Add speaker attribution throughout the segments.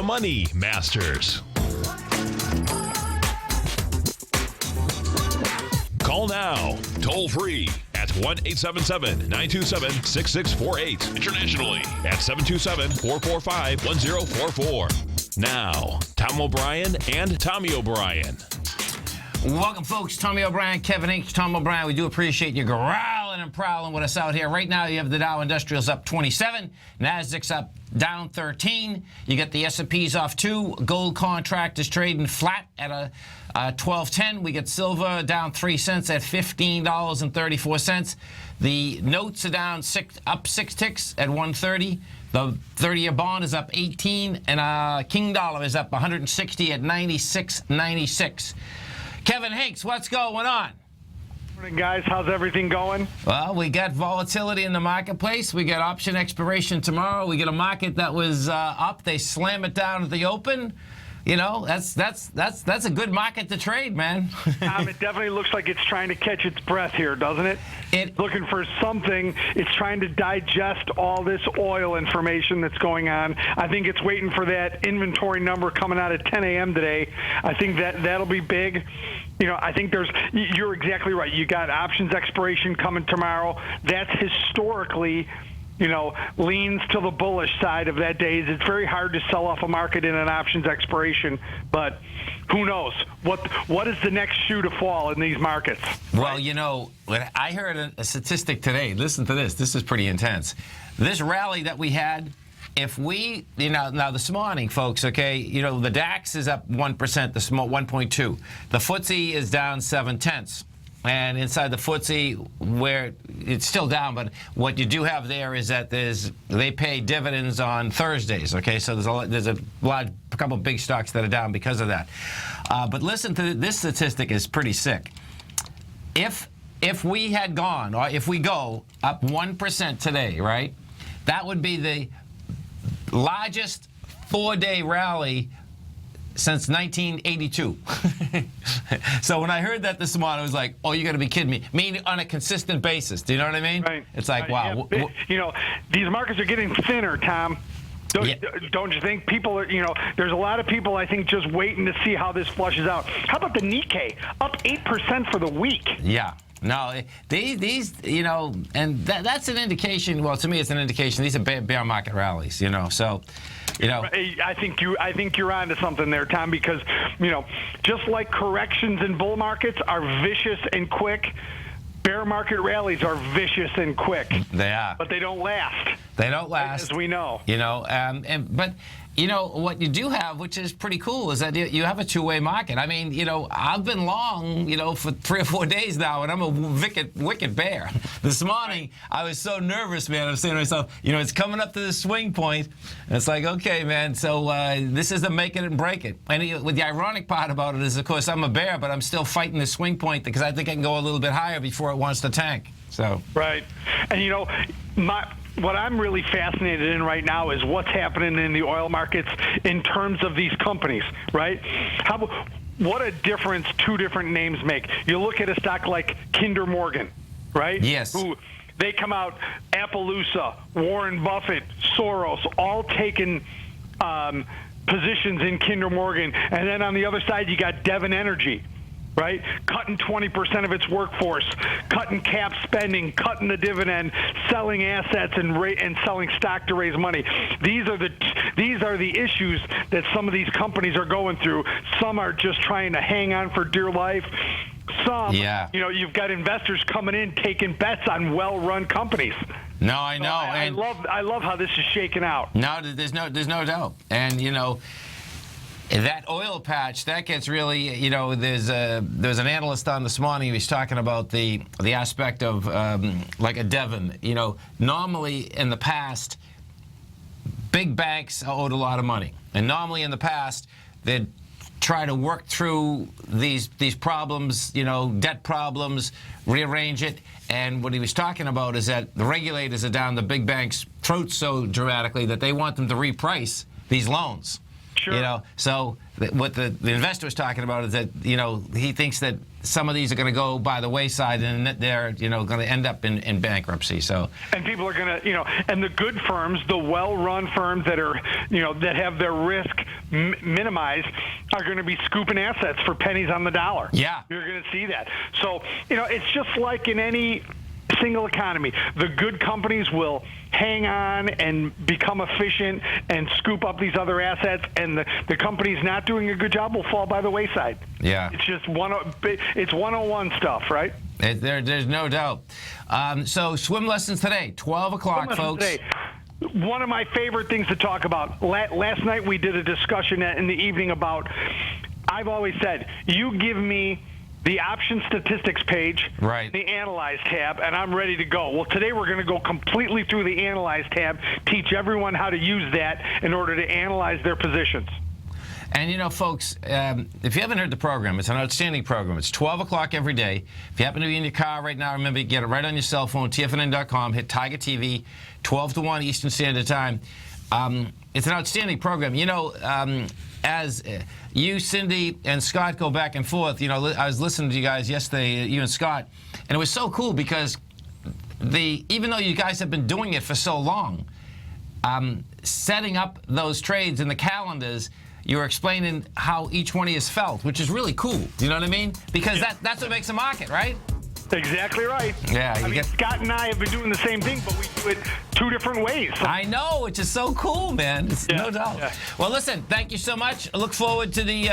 Speaker 1: the Money Masters. Call now, toll free at 1-877-927-6648. Internationally at 727-445-1044. Now, Tom O'Brien and Tommy O'Brien.
Speaker 2: Welcome, folks. Tommy O'Brien, Kevin H. Tom O'Brien. We do appreciate you growling and prowling with us out here. Right now, you have the Dow Industrials up 27. Nasdaq's up down 13. You get the S&Ps off 2. Gold contract is trading flat at a 12.10. We get silver down 3 cents at $15.34. The notes are down up 6 ticks at 130. The 30-year bond is up 18, and King Dollar is up 160 at 96.96. Kevin Hanks, what's going on?
Speaker 3: Morning, guys. How's everything going?
Speaker 2: Well, we got volatility in the marketplace. We got option expiration tomorrow. We get a market that was up. They slam it down at the open. You know, that's a good market to trade, man.
Speaker 3: It definitely looks like it's trying to catch its breath here, doesn't it? It's looking for something. It's trying to digest all this oil information that's going on. I think it's waiting for that inventory number coming out at 10 a.m. today. I think that'll be big. You know, I think you're exactly right. You got options expiration coming tomorrow. That's historically, leans to the bullish side of that day. It's very hard to sell off a market in an options expiration, but who knows? What is the next shoe to fall in these markets?
Speaker 2: Well, I heard a statistic today. Listen to this. This is pretty intense. This rally that we had, if we, now this morning, folks, okay, the DAX is up 1%, the small 1.2. The FTSE is down 0.7. And inside the FTSE, where it's still down, but what you do have there is that they pay dividends on Thursdays. Okay, so there's a couple of big stocks that are down because of that. But listen to this statistic is pretty sick. If we had gone, or if we go up 1% today, right, that would be the largest 4-day rally since 1982. So when I heard that this morning, I was like, oh, you got to be kidding me. Meaning on a consistent basis. Do you know what I mean?
Speaker 3: Right.
Speaker 2: It's like, wow.
Speaker 3: Yeah, these markets are getting thinner, Tom. Don't you think? People are, there's a lot of people, I think, just waiting to see how this flushes out. How about the Nikkei? Up 8% for the week.
Speaker 2: Yeah. No, these, and that's an indication. Well, to me, it's an indication. These are bear market rallies, so.
Speaker 3: I think you're onto something there, Tom, because just like corrections in bull markets are vicious and quick, bear market rallies are vicious and quick.
Speaker 2: They are,
Speaker 3: but they don't last.
Speaker 2: They don't last,
Speaker 3: as we know.
Speaker 2: But what you do have, which is pretty cool, is that you have a two-way market. I mean, I've been long, for 3 or 4 days now, and I'm a wicked bear. This morning, I was so nervous, man. I'm saying to myself, it's coming up to the swing point, and it's like, okay, man, so this is the make it and break it. And the ironic part about it is, of course, I'm a bear, but I'm still fighting the swing point because I think I can go a little bit higher before it wants to tank. So
Speaker 3: right, and what I'm really fascinated in right now is what's happening in the oil markets in terms of these companies, right? What a difference 2 different names make. You look at a stock like Kinder Morgan, right?
Speaker 2: Yes.
Speaker 3: Who they come out, Appaloosa, Warren Buffett, Soros, all taking positions in Kinder Morgan. And then on the other side, you got Devon Energy, right? Cutting 20% of its workforce, cutting cap spending, cutting the dividend, selling assets and selling stock to raise money. These are the issues that some of these companies are going through. Some are just trying to hang on for dear life. Some, you've got investors coming in taking bets on well-run companies.
Speaker 2: No, I know.
Speaker 3: So I love how this is shaking out.
Speaker 2: No, there's no doubt. And that oil patch, that gets really, there's an analyst on this morning who was talking about the aspect of like a Devon. Normally in the past, big banks are owed a lot of money. And normally in the past, they'd try to work through these problems, debt problems, rearrange it. And what he was talking about is that the regulators are down the big banks' throats so dramatically that they want them to reprice these loans.
Speaker 3: Sure.
Speaker 2: So what the investor was talking about is that, he thinks that some of these are going to go by the wayside and that they're, going to end up in bankruptcy. So.
Speaker 3: And people are going to, and the good firms, the well-run firms that are, that have their risk minimized are going to be scooping assets for pennies on the dollar.
Speaker 2: Yeah.
Speaker 3: You're going to see that. So, it's just like in any single economy. The good companies will hang on and become efficient and scoop up these other assets, and the companies not doing a good job will fall by the wayside.
Speaker 2: Yeah.
Speaker 3: It's just it's 101 stuff, right?
Speaker 2: There's no doubt. So swim lessons today, 12 o'clock, folks.
Speaker 3: Today. One of my favorite things to talk about. Last night we did a discussion in the evening about, I've always said, you give me the option statistics page,
Speaker 2: right,
Speaker 3: the Analyze tab, and I'm ready to go. Well, today we're going to go completely through the Analyze tab, teach everyone how to use that in order to analyze their positions.
Speaker 2: And, folks, if you haven't heard the program, it's an outstanding program. It's 12 o'clock every day. If you happen to be in your car right now, remember, get it right on your cell phone, TFNN.com, hit Tiger TV, 12 to 1 Eastern Standard Time. It's an outstanding program. As you, Cindy, and Scott go back and forth, I was listening to you guys yesterday, you and Scott, and it was so cool because even though you guys have been doing it for so long, setting up those trades in the calendars, you were explaining how each one of you has felt, which is really cool. Do you know what I mean? Because that's what makes a market, right?
Speaker 3: Exactly right.
Speaker 2: Yeah.
Speaker 3: Scott and I have been doing the same thing, but we do it two different ways. So.
Speaker 2: I know, which is so cool, man. No doubt. Yeah. Well, listen, thank you so much. I look forward to the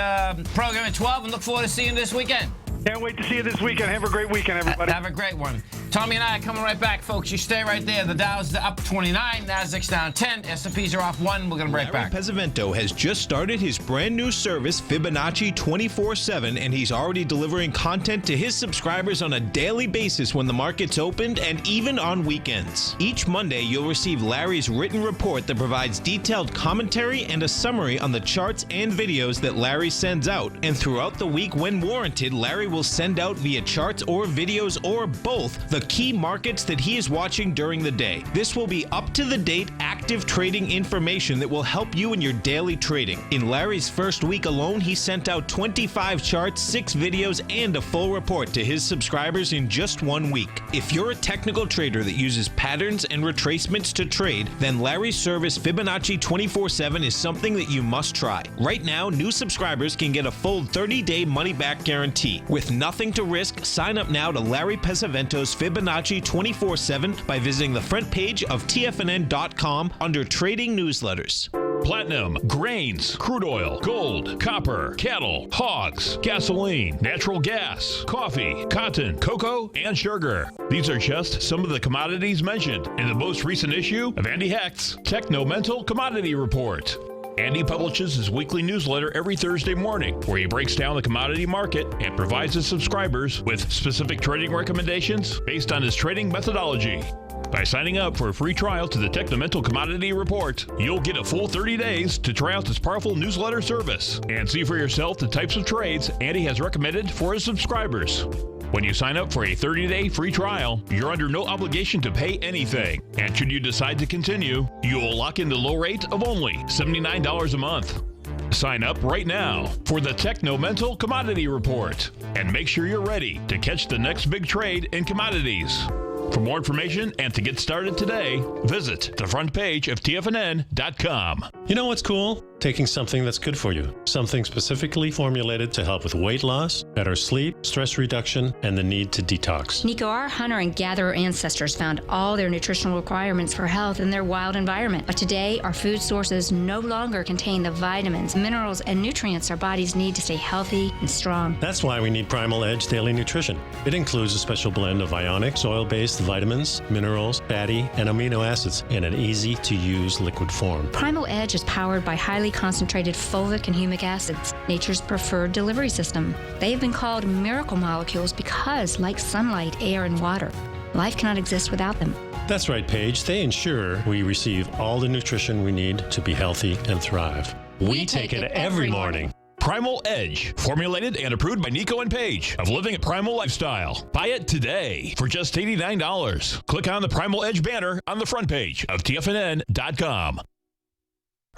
Speaker 2: program at 12 and look forward to seeing you this weekend.
Speaker 3: Can't wait to see you this weekend. Have a great weekend, everybody.
Speaker 2: Have a great one. Tommy and I are coming right back, folks. You stay right there. The Dow's up 29, Nasdaq's down 10, S&Ps are off 1. We're going to break back.
Speaker 4: Larry Pesavento has just started his brand new service, Fibonacci 24/7, and he's already delivering content to his subscribers on a daily basis when the market's opened and even on weekends. Each Monday, you'll receive Larry's written report that provides detailed commentary and a summary on the charts and videos that Larry sends out. And throughout the week, when warranted, Larry will send out via charts or videos or both the key markets that he is watching during the day. This will be up-to-the-date, active trading information that will help you in your daily trading. In Larry's first week alone, he sent out 25 charts, 6 videos, and a full report to his subscribers in just 1 week. If you're a technical trader that uses patterns and retracements to trade, then Larry's service Fibonacci 24/7 is something that you must try. Right now, new subscribers can get a full 30-day money-back guarantee. With nothing to risk, sign up now to Larry Pesavento's Fibonacci 24/7 by visiting the front page of TFNN.com under Trading Newsletters.
Speaker 1: Platinum, grains, crude oil, gold, copper, cattle, hogs, gasoline, natural gas, coffee, cotton, cocoa, and sugar. These are just some of the commodities mentioned in the most recent issue of Andy Hecht's Technomental Commodity Report. Andy publishes his weekly newsletter every Thursday morning, where he breaks down the commodity market and provides his subscribers with specific trading recommendations based on his trading methodology. By signing up for a free trial to the Technomental Commodity Report, you'll get a full 30 days to try out this powerful newsletter service and see for yourself the types of trades Andy has recommended for his subscribers. When you sign up for a 30-day free trial, you're under no obligation to pay anything. And should you decide to continue, you will lock in the low rate of only $79 a month. Sign up right now for the Technomental Commodity Report and make sure you're ready to catch the next big trade in commodities. For more information and to get started today, visit the front page of TFNN.com.
Speaker 5: You know what's cool? Taking something that's good for you. Something specifically formulated to help with weight loss, better sleep, stress reduction, and the need to detox.
Speaker 6: Nico, our hunter and gatherer ancestors found all their nutritional requirements for health in their wild environment. But today, our food sources no longer contain the vitamins, minerals, and nutrients our bodies need to stay healthy and strong.
Speaker 5: That's why we need Primal Edge Daily Nutrition. It includes a special blend of ionic, soil-based vitamins, minerals, fatty, and amino acids in an easy-to-use liquid form.
Speaker 6: Primal Edge is powered by highly concentrated fulvic and humic acids, nature's preferred delivery system. They have been called miracle molecules because, like sunlight, air, and water, life cannot exist without them.
Speaker 5: That's right, Paige. They ensure we receive all the nutrition we need to be healthy and thrive. We take it every morning.
Speaker 1: Primal Edge, formulated and approved by Nico and Paige of Living a Primal Lifestyle. Buy it today for just $89. Click on the Primal Edge banner on the front page of TFNN.com.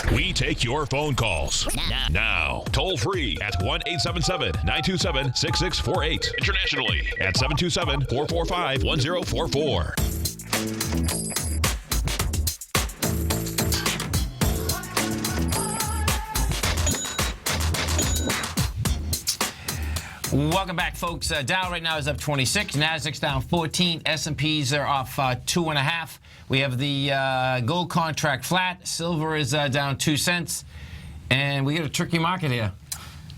Speaker 1: We take your phone calls now. Toll free at 1-877-927-6648. Internationally at 727-445-1044.
Speaker 2: Welcome back, folks. Dow right now is up 26. Nasdaq's down 14. S&Ps are off 2.5. We have the gold contract flat. Silver is down 2 cents. And we got a tricky market here.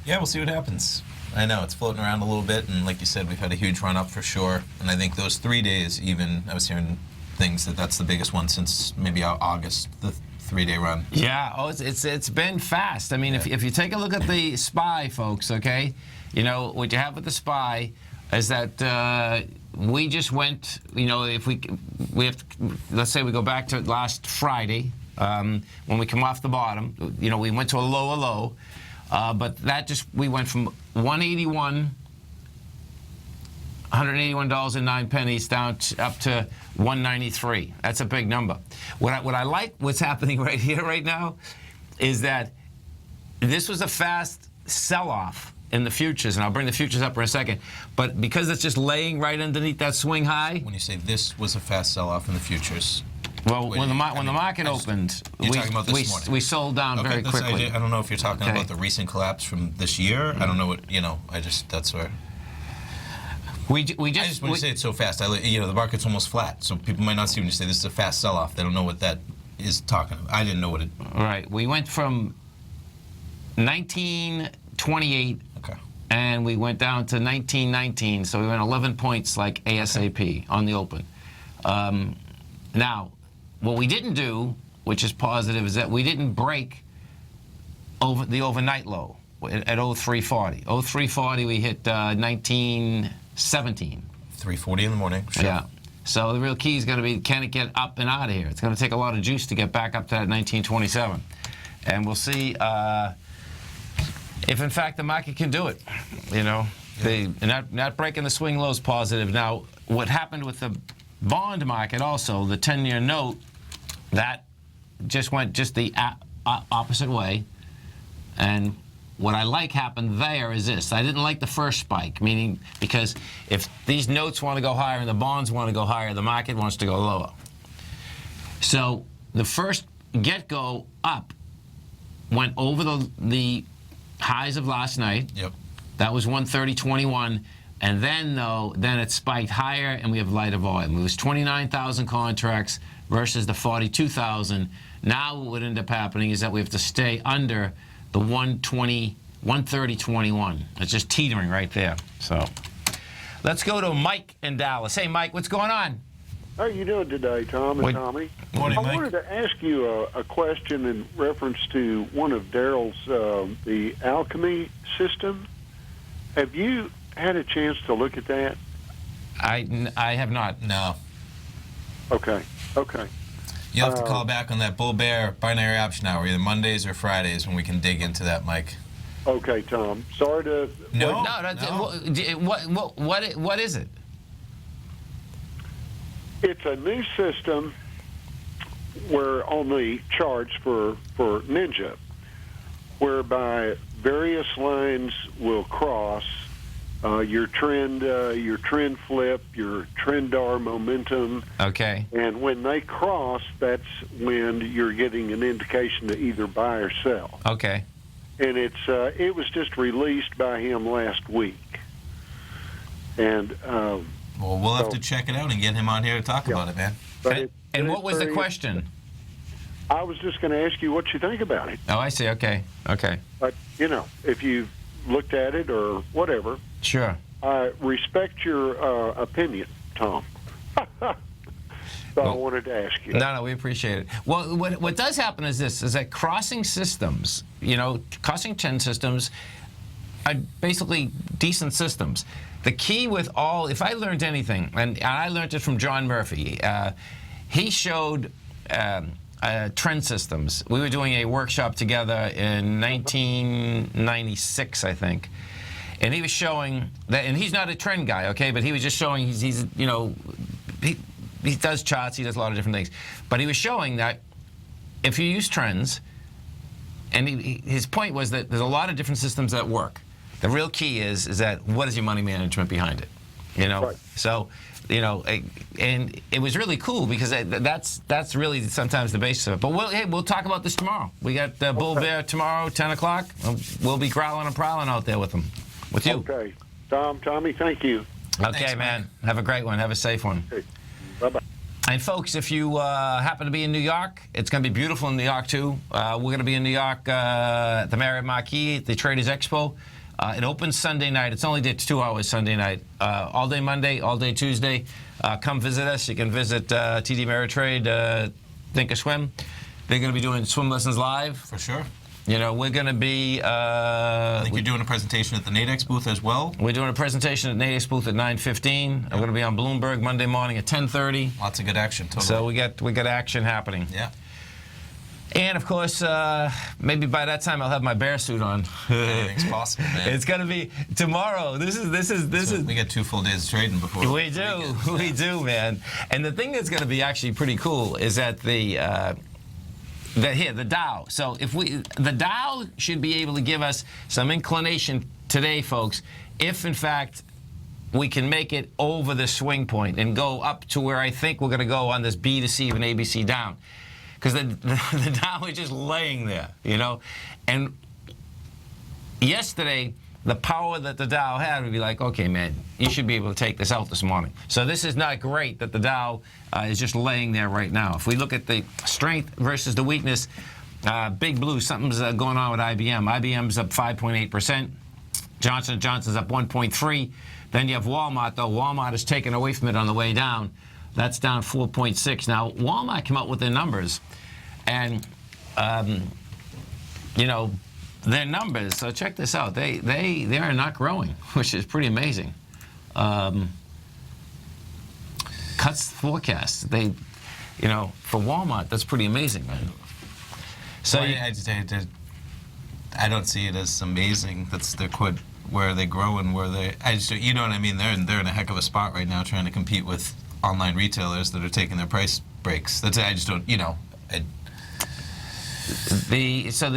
Speaker 7: Yeah, we'll see what happens. I know, it's floating around a little bit. And like you said, we've had a huge run up for sure. And I think those 3 days even, I was hearing things that's the biggest one since maybe August, the 3-day run.
Speaker 2: Yeah, it's been fast. I mean, if you take a look at the SPY, folks, okay, you know, what you have with the SPY is that we just went, you know, if we have to, let's say we go back to last Friday, when we come off the bottom, you know, we went to a lower low, but that just, we went from $181.09 down up to 193. That's a big number. What I like what's happening right here, right now, is that this was a fast sell-off in the futures, and I'll bring the futures up in a second. But because it's just laying right underneath that swing high.
Speaker 7: When you say this was a fast sell-off in the futures,
Speaker 2: well, when the market opened, we sold down very quickly.
Speaker 7: I don't know if you're talking about the recent collapse from this year. I don't know what, you know. That's where. I just when you say it's so fast, you know, the market's almost flat, so people might not see when you say this is a fast sell-off. They don't know what that is talking about. I didn't know what it.
Speaker 2: Right. We went from 1928. And we went down to 1919, so we went 11 points like ASAP on the open. Now, what we didn't do, which is positive, is that we didn't break over the overnight low at 0340. 0340, we hit 1917.
Speaker 7: 3:40 in the morning. Sure.
Speaker 2: Yeah. So the real key is going to be, can it get up and out of here? It's going to take a lot of juice to get back up to that 1927. And we'll see if in fact the market can do it. You know, not breaking the swing low is positive. Now, what happened with the bond market also, the 10-year note, that just went just the opposite way. And what I like happened there is this. I didn't like the first spike, meaning because if these notes want to go higher and the bonds want to go higher, the market wants to go lower. So the first get-go up went over the highs of last night.
Speaker 7: Yep.
Speaker 2: That was 130.21. And then, though, it spiked higher, and we have lighter volume. It was 29,000 contracts versus the 42,000. Now what would end up happening is that we have to stay under the 130.21. It's just teetering right there. So let's go to Mike in Dallas. Hey, Mike, what's going on?
Speaker 8: How are you doing today, Tom and Tommy?
Speaker 7: Morning, Mike.
Speaker 8: I wanted to ask you a question in reference to one of Daryl's, the alchemy system. Have you had a chance to look at that?
Speaker 2: I have not.
Speaker 7: No.
Speaker 8: Okay.
Speaker 7: You'll have to call back on that bull-bear binary option hour, either Mondays or Fridays, when we can dig into that, Mike.
Speaker 8: Okay, Tom. Sorry to...
Speaker 7: No.
Speaker 2: What is it?
Speaker 8: It's a new system where on the charts for Ninja, whereby various lines will cross your trend flip, your trendar momentum.
Speaker 2: Okay.
Speaker 8: And when they cross, that's when you're getting an indication to either buy or sell.
Speaker 2: Okay.
Speaker 8: And it was just released by him last week. And
Speaker 7: well, we'll have to check it out and get him on here to talk about it, man.
Speaker 2: And what was the question?
Speaker 8: I was just going to ask you what you think about it.
Speaker 2: Oh, I see. Okay.
Speaker 8: But, you know, if you've looked at it or whatever.
Speaker 2: Sure.
Speaker 8: I respect your opinion, Tom. I wanted to ask you.
Speaker 2: No, we appreciate it. Well, what does happen is this, is that crossing systems, you know, crossing trend systems are basically decent systems. The key with all, if I learned anything, and I learned it from John Murphy, he showed trend systems. We were doing a workshop together in 1996, I think. And he was showing that, and he's not a trend guy, okay, but he was just showing, he's you know, he does charts, he does a lot of different things. But he was showing that if you use trends, and his point was that there's a lot of different systems that work. The real key is that what is your money management behind it? You know,
Speaker 8: Right.
Speaker 2: so, you know, and it was really cool because that's really sometimes the basis of it. But we'll talk about this tomorrow. We got Bull Bear tomorrow, 10 o'clock. We'll be growling and prowling out there with them, with you.
Speaker 8: Okay. Tommy, thank you.
Speaker 2: Okay,
Speaker 7: Thanks,
Speaker 2: man. Have a great one. Have a safe one.
Speaker 8: Okay. Bye-bye.
Speaker 2: And folks, if you happen to be in New York, it's going to be beautiful in New York too. We're going to be in New York at the Marriott Marquis at the Traders Expo. It opens Sunday night. It's only 2 hours Sunday night. All day Monday, all day Tuesday. Come visit us. You can visit TD Ameritrade, Think or Swim. They're going to be doing swim lessons live.
Speaker 7: For sure.
Speaker 2: You know, we're going to be...
Speaker 7: I think you're doing a presentation at the Nadex booth as well.
Speaker 2: We're doing a presentation at Nadex booth at 9:15. I'm going to be on Bloomberg Monday morning at 10:30.
Speaker 7: Lots of good action, totally.
Speaker 2: So we got action happening.
Speaker 7: Yeah.
Speaker 2: And of course, maybe by that time I'll have my bear suit on.
Speaker 7: Anything's possible, man.
Speaker 2: It's gonna be tomorrow. This is.
Speaker 7: We get 2 full days of trading before.
Speaker 2: We do, man. And the thing that's gonna be actually pretty cool is that the Dow. So the Dow should be able to give us some inclination today, folks, if in fact we can make it over the swing point and go up to where I think we're gonna go on this B to C and ABC down. Because the Dow is just laying there, you know? And yesterday, the power that the Dow had would be like, okay, man, you should be able to take this out this morning. So this is not great that the Dow is just laying there right now. If we look at the strength versus the weakness, Big Blue, something's going on with IBM. IBM's up 5.8%. Johnson & Johnson's up 1.3%. Then you have Walmart, though. Walmart is taken away from it on the way down. That's down 4.6. Now, Walmart came out with their numbers, and you know, their numbers. So check this out. They are not growing, which is pretty amazing. Cuts forecast. They, you know, for Walmart, that's pretty amazing, man. So
Speaker 7: well, I don't see it as amazing. That's where they grow and where they. You know what I mean? They're in a heck of a spot right now, trying to compete with online retailers that are taking their price breaks. I just don't, you know. There's no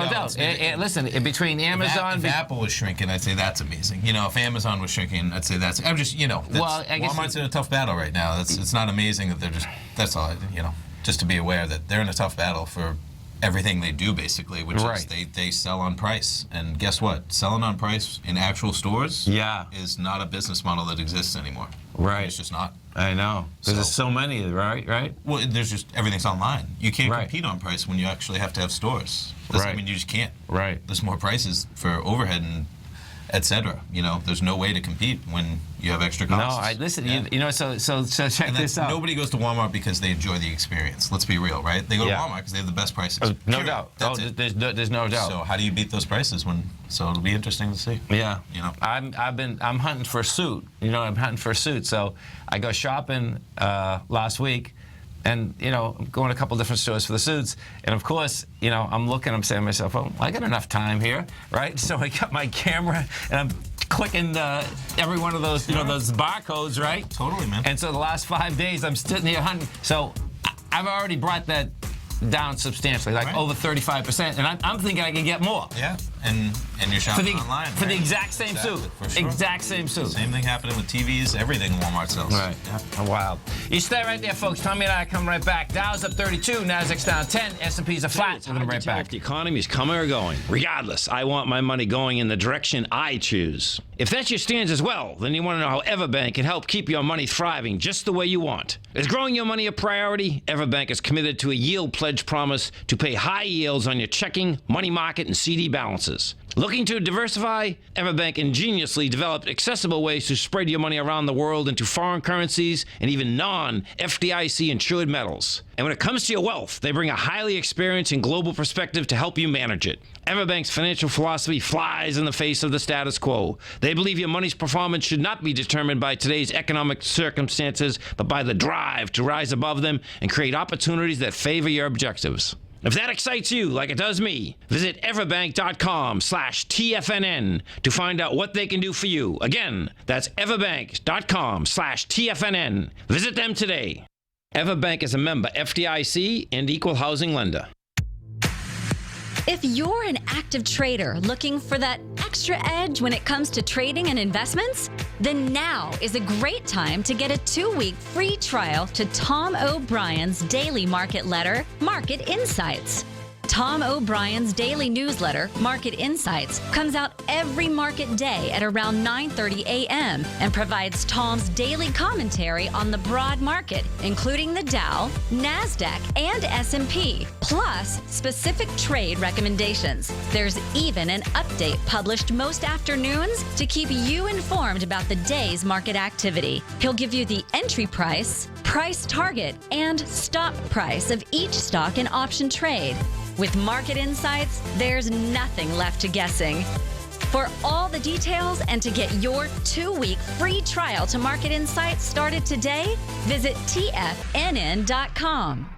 Speaker 7: doubt. Listen, between Amazon, if Apple was shrinking, I'd say that's amazing. You know, if Amazon was shrinking, I'd say that's. I'm just, you know, I guess Walmart's in a tough battle right now. It's not amazing that they're just. That's all. You know, just to be aware that they're in a tough battle for everything they do, basically, which is they sell on price. And guess what? Selling on price in actual stores is not a business model that exists anymore.
Speaker 2: Right.
Speaker 7: It's just not.
Speaker 2: I know. Because there's so many, right?
Speaker 7: Well, there's just, everything's online. You can't compete on price when you actually have to have stores. I mean, you just can't.
Speaker 2: Right.
Speaker 7: There's more prices for overhead and et cetera. You know, there's no way to compete when you have extra costs.
Speaker 2: No, listen, you know, so check this out.
Speaker 7: Nobody goes to Walmart because they enjoy the experience. Let's be real, right? They go to Walmart because they have the best prices.
Speaker 2: No doubt. There's no doubt.
Speaker 7: So how do you beat those prices so it'll be interesting to see.
Speaker 2: Yeah.
Speaker 7: You know.
Speaker 2: I'm hunting for a suit. You know, I'm hunting for a suit. So I go shopping last week. And, you know, I'm going to a couple different stores for the suits. And, of course, you know, I'm saying to myself, oh, I got enough time here, right? So I got my camera, and I'm clicking every one of those, you know, those barcodes, right?
Speaker 7: Totally, man.
Speaker 2: And so the last 5 days, I'm sitting here hunting. So I've already brought that down substantially, like over 35%, and I'm thinking I can get more.
Speaker 7: Yeah, and you're shopping online
Speaker 2: for the exact same suit.
Speaker 7: For sure.
Speaker 2: Exact same suit.
Speaker 7: Same thing happening with TVs. Everything Walmart sells.
Speaker 2: Right. Yeah. Wow. You stay right there, folks. Tommy and I come right back. Dow's up 32, Nasdaq's down 10, S&P's are flat. We're going to be right back.
Speaker 4: If the economy is coming or going. Regardless, I want my money going in the direction I choose. If that's your stance as well, then you want to know how Everbank can help keep your money thriving just the way you want. Is growing your money a priority? Everbank is committed to a yield pledge promise to pay high yields on your checking, money market, and CD balances. Looking to diversify? Everbank ingeniously developed accessible ways to spread your money around the world into foreign currencies and even non-FDIC insured metals. And when it comes to your wealth, they bring a highly experienced and global perspective to help you manage it. Everbank's financial philosophy flies in the face of the status quo. They believe your money's performance should not be determined by today's economic circumstances, but by the drive to rise above them and create opportunities that favor your objectives. If that excites you like it does me, visit everbank.com/TFNN to find out what they can do for you. Again, that's everbank.com/TFNN. Visit them today. Everbank is a member FDIC and equal housing lender.
Speaker 9: If you're an active trader looking for that extra edge when it comes to trading and investments, then now is a great time to get a 2-week free trial to Tom O'Brien's daily market letter, Market Insights. Tom O'Brien's daily newsletter, Market Insights, comes out every market day at around 9:30 a.m. and provides Tom's daily commentary on the broad market, including the Dow, NASDAQ, and S&P, plus specific trade recommendations. There's even an update published most afternoons to keep you informed about the day's market activity. He'll give you the entry price, price target, and stop price of each stock and option trade. With Market Insights, there's nothing left to guessing. For all the details and to get your 2-week free trial to Market Insights started today, visit TFNN.com.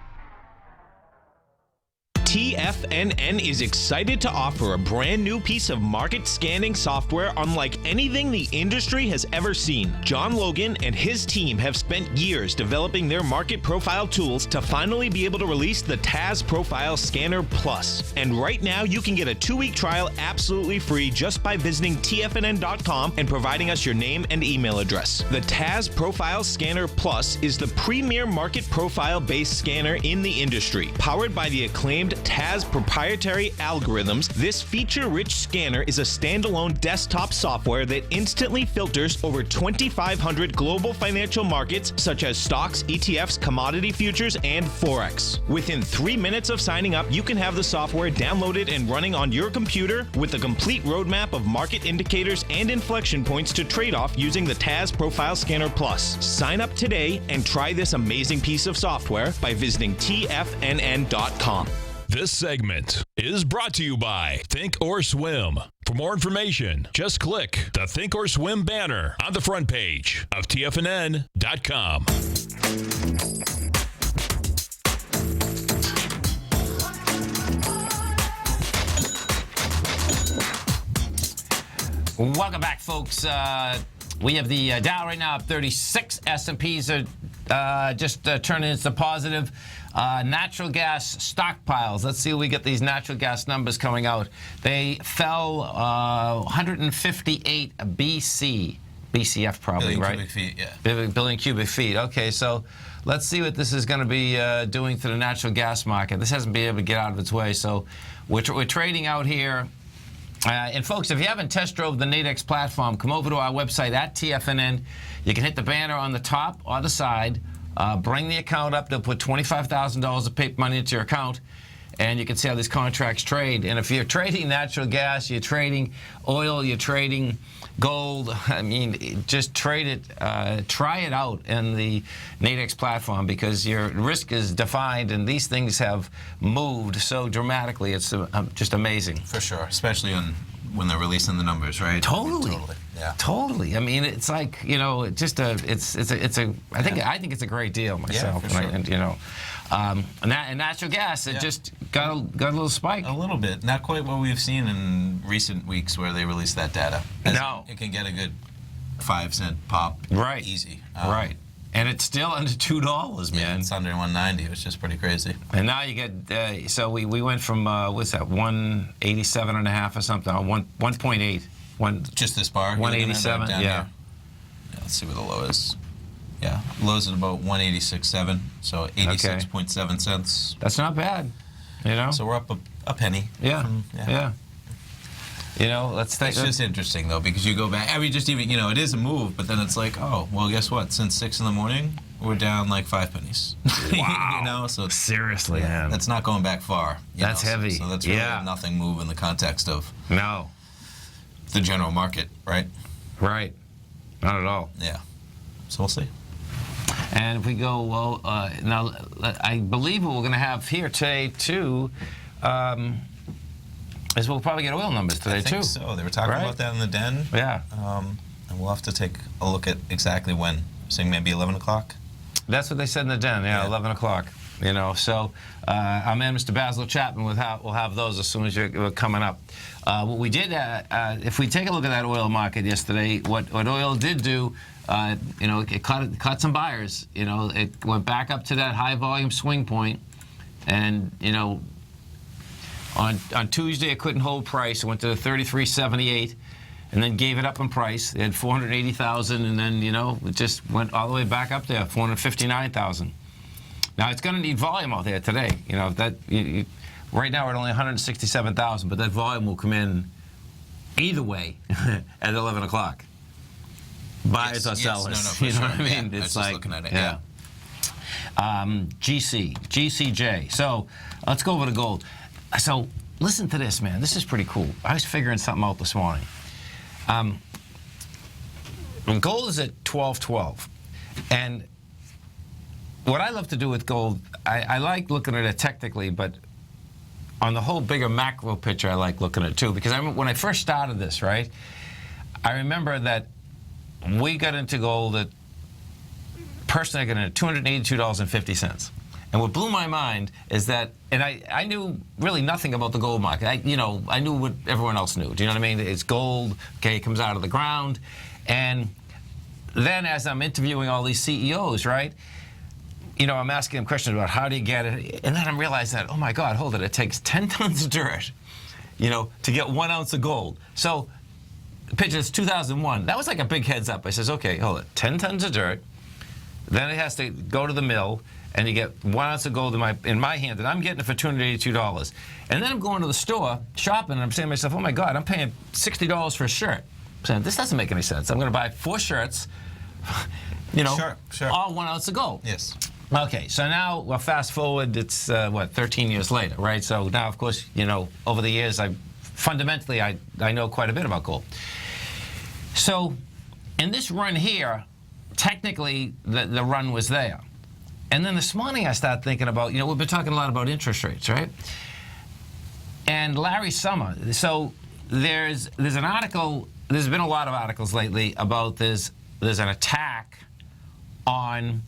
Speaker 4: TFNN is excited to offer a brand new piece of market scanning software unlike anything the industry has ever seen. John Logan and his team have spent years developing their market profile tools to finally be able to release the TAS Profile Scanner Plus. And right now you can get a 2-week trial absolutely free just by visiting TFNN.com and providing us your name and email address. The TAS Profile Scanner Plus is the premier market profile-based scanner in the industry. Powered by the acclaimed TAS proprietary algorithms, this feature-rich scanner is a standalone desktop software that instantly filters over 2,500 global financial markets such as stocks, ETFs, commodity futures, and Forex. Within 3 minutes of signing up, you can have the software downloaded and running on your computer with a complete roadmap of market indicators and inflection points to trade off using the TAS Profile Scanner Plus. Sign up today and try this amazing piece of software by visiting TFNN.com.
Speaker 1: This segment is brought to you by Think or Swim. For more information, just click the Think or Swim banner on the front page of TFNN.com.
Speaker 2: Welcome back, folks. We have the Dow right now up 36. S&Ps are just turning into positive. Natural gas stockpiles. Let's see if we get these natural gas numbers coming out. They fell 158 BCF probably,
Speaker 7: billion
Speaker 2: right?
Speaker 7: Cubic feet, yeah.
Speaker 2: Billion cubic feet. Okay, so let's see what this is going to be doing to the natural gas market. This hasn't been able to get out of its way, so we're trading out here. And folks, if you haven't test drove the Nadex platform, come over to our website at TFNN. You can hit the banner on the top or the side. Bring the account up. They'll put $25,000 of paper money into your account, and you can see how these contracts trade. And if you're trading natural gas, you're trading oil, you're trading gold, I mean, just trade it, try it out in the Nadex platform because your risk is defined, and these things have moved so dramatically. It's just amazing.
Speaker 7: For sure, especially when they're releasing the numbers, right?
Speaker 2: Totally.
Speaker 7: Yeah.
Speaker 2: Totally. I mean, it's like, you know, I think it's a great deal myself.
Speaker 7: Yeah, for sure.
Speaker 2: And you know, and natural gas, it just got a little spike.
Speaker 7: A little bit, not quite what we've seen in recent weeks where they released that data.
Speaker 2: No,
Speaker 7: it can get a good 5-cent pop.
Speaker 2: Right.
Speaker 7: Easy.
Speaker 2: Right. And it's still under $2, man.
Speaker 7: Yeah, it's under 190. It's just pretty crazy.
Speaker 2: And now you get, so we went from, what's that, 187.5 or something, on 1.8.
Speaker 7: Just this bar?
Speaker 2: 187, yeah.
Speaker 7: Let's see where the low is. Yeah, low's at about 186.7, so 86.7 cents.
Speaker 2: That's not bad, you know?
Speaker 7: So we're up a penny.
Speaker 2: Yeah, yeah. You know, let's think.
Speaker 7: It's just interesting, though, because you go back. I mean, just even, you know, it is a move, but then it's like, oh, well, guess what? Since 6 in the morning, we're down like 5 pennies.
Speaker 2: Wow.
Speaker 7: You know, so
Speaker 2: seriously, man.
Speaker 7: That's not going back far.
Speaker 2: That's heavy.
Speaker 7: So that's really nothing move in the context of the general market, right?
Speaker 2: Right. Not at all.
Speaker 7: Yeah. So we'll see.
Speaker 2: And if we go, well, now, I believe what we're going to have here today, too, is we'll probably get oil numbers today, too.
Speaker 7: So they were talking about that in the den.
Speaker 2: Yeah.
Speaker 7: And we'll have to take a look at exactly when. Saying maybe 11 o'clock?
Speaker 2: That's what they said in the den, 11 o'clock. You know, so our man, Mr. Basil Chapman, will have those as soon as you're coming up. What we did, if we take a look at that oil market yesterday, what oil did do, you know, it caught some buyers. You know, it went back up to that high volume swing point, and you know, On Tuesday, it couldn't hold price. It went to 33.78, and then gave it up in price. It had 480,000, and then it just went all the way back up there, 459,000. Now it's going to need volume out there today. Right now we're at only 167,000, but that volume will come in either way at 11 o'clock. Buyers or sellers.
Speaker 7: No,
Speaker 2: you know what I mean?
Speaker 7: Yeah,
Speaker 2: It's
Speaker 7: I was
Speaker 2: like,
Speaker 7: just looking at it.
Speaker 2: yeah. GCJ. So let's go over to gold. So listen to this, man. This is pretty cool. I was figuring something out this morning. Gold is at 12.12, and what I love to do with gold, I like looking at it technically, but on the whole bigger macro picture, I like looking at it too. Because when I first started this, right, I remember that we got into gold at, personally, I got in at $282.50. And what blew my mind is that, and I knew really nothing about the gold market. I knew what everyone else knew. Do you know what I mean? It's gold, okay, it comes out of the ground. And then as I'm interviewing all these CEOs, right, I'm asking them questions about how do you get it, and then I'm realizing that, oh my God, hold it, it takes 10 tons of dirt, to get 1 ounce of gold. So, picture it's 2001. That was like a big heads up. I says, okay, hold it, 10 tons of dirt, then it has to go to the mill, and you get 1 ounce of gold in my hand, and I'm getting it for $282. And then I'm going to the store, shopping, and I'm saying to myself, oh my God, I'm paying $60 for a shirt. I'm saying, this doesn't make any sense. I'm going to buy 4 shirts,
Speaker 7: Sure.
Speaker 2: all 1 ounce of gold.
Speaker 7: Yes.
Speaker 2: Okay, so now, fast forward, it's, 13 years later, right? So now, of course, over the years, I know quite a bit about gold. So in this run here, technically, the run was there. And then this morning, I started thinking about, we've been talking a lot about interest rates, right? And Larry Summer, so there's an article, there's been a lot of articles lately about there's an attack on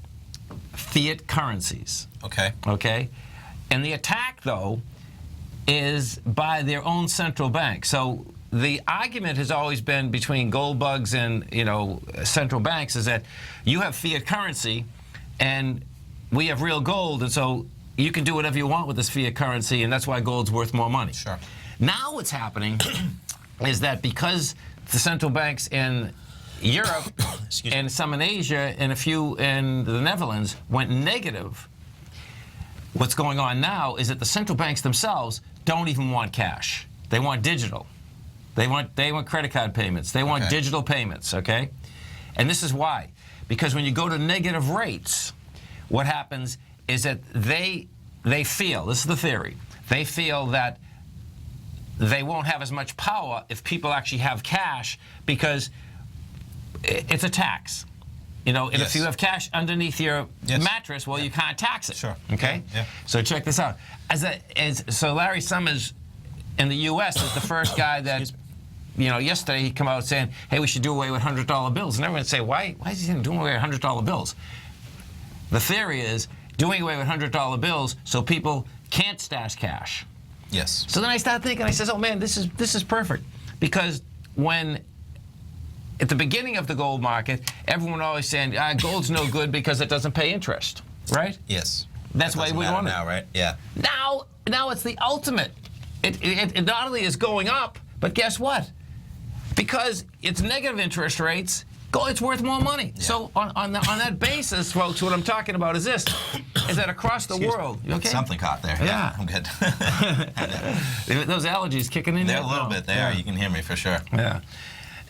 Speaker 2: fiat currencies. Okay? And the attack, though, is by their own central bank. So the argument has always been between gold bugs and, central banks is that you have fiat currency and we have real gold, and so you can do whatever you want with this fiat currency, and that's why gold's worth more money.
Speaker 7: Sure.
Speaker 2: Now what's happening is that because the central banks in Europe and some in Asia and a few in the Netherlands went negative, what's going on now is that the central banks themselves don't even want cash. They want digital. They want credit card payments. They want digital payments, okay? And this is why. Because when you go to negative rates, what happens is that they feel, this is the theory, they feel that they won't have as much power if people actually have cash because it's a tax. And if you have cash underneath your mattress, well, you can't tax it.
Speaker 7: Sure.
Speaker 2: Okay?
Speaker 7: Yeah.
Speaker 2: So check this out. So Larry Summers in the U.S. is the first guy that, yesterday he came out saying, hey, we should do away with $100 bills. And everyone would say, why is he doing away with $100 bills? The theory is doing away with $100 bills so people can't stash cash.
Speaker 7: Yes.
Speaker 2: So then I started thinking, I says, oh man, this is perfect. Because when at the beginning of the gold market, everyone always saying, gold's no good because it doesn't pay interest, right?
Speaker 7: Yes.
Speaker 2: That's why we want it.
Speaker 7: Now, right? Yeah.
Speaker 2: Now it's the ultimate. It not only is going up, but guess what? Because it's negative interest rates, it's worth more money. Yeah. So on that basis, folks, what I'm talking about is this, is that across the world, you okay?
Speaker 7: Something caught there.
Speaker 2: Yeah.
Speaker 7: I'm good.
Speaker 2: Those allergies kicking in
Speaker 7: there?
Speaker 2: They're
Speaker 7: a little bit there. Yeah. You can hear me for sure.
Speaker 2: Yeah.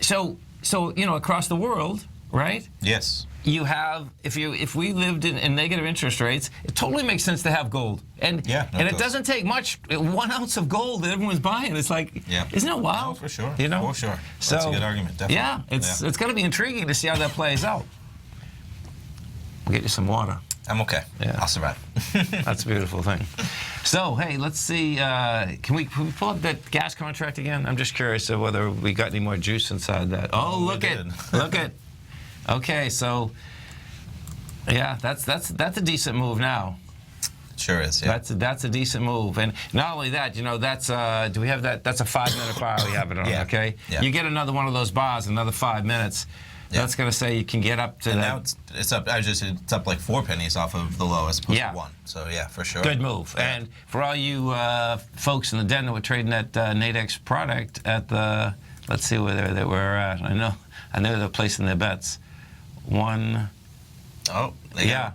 Speaker 2: So across the world, right?
Speaker 7: Yes.
Speaker 2: You have, if we lived in negative interest rates, it totally makes sense to have gold. And it doesn't take much. 1 ounce of gold that everyone's buying. It's like, isn't it wild?
Speaker 7: No, for sure.
Speaker 2: For
Speaker 7: sure. That's a good argument, definitely.
Speaker 2: Yeah, it's going to be intriguing to see how that plays out. I'll get you some water.
Speaker 7: I'm okay. Yeah. I'll survive.
Speaker 2: That's a beautiful thing. So, hey, let's see. Can we pull up that gas contract again? I'm just curious of whether we got any more juice inside that. Oh, look it. Okay, so yeah, that's a decent move now.
Speaker 7: Sure is. Yeah.
Speaker 2: That's a decent move, and not only that, that's do we have that? That's a 5-minute bar we have it on.
Speaker 7: Yeah.
Speaker 2: Okay.
Speaker 7: Yeah.
Speaker 2: You get another one of those bars, another 5 minutes. That's going to say you can get up to.
Speaker 7: And now it's up. It's up like 4 pennies off of the low as opposed to 1. So yeah, for sure.
Speaker 2: Good move. Yeah. And for all you folks in the den that were trading that Nadex product at the, let's see where they were at. I know they're placing their bets.
Speaker 7: Oh.
Speaker 2: Yeah.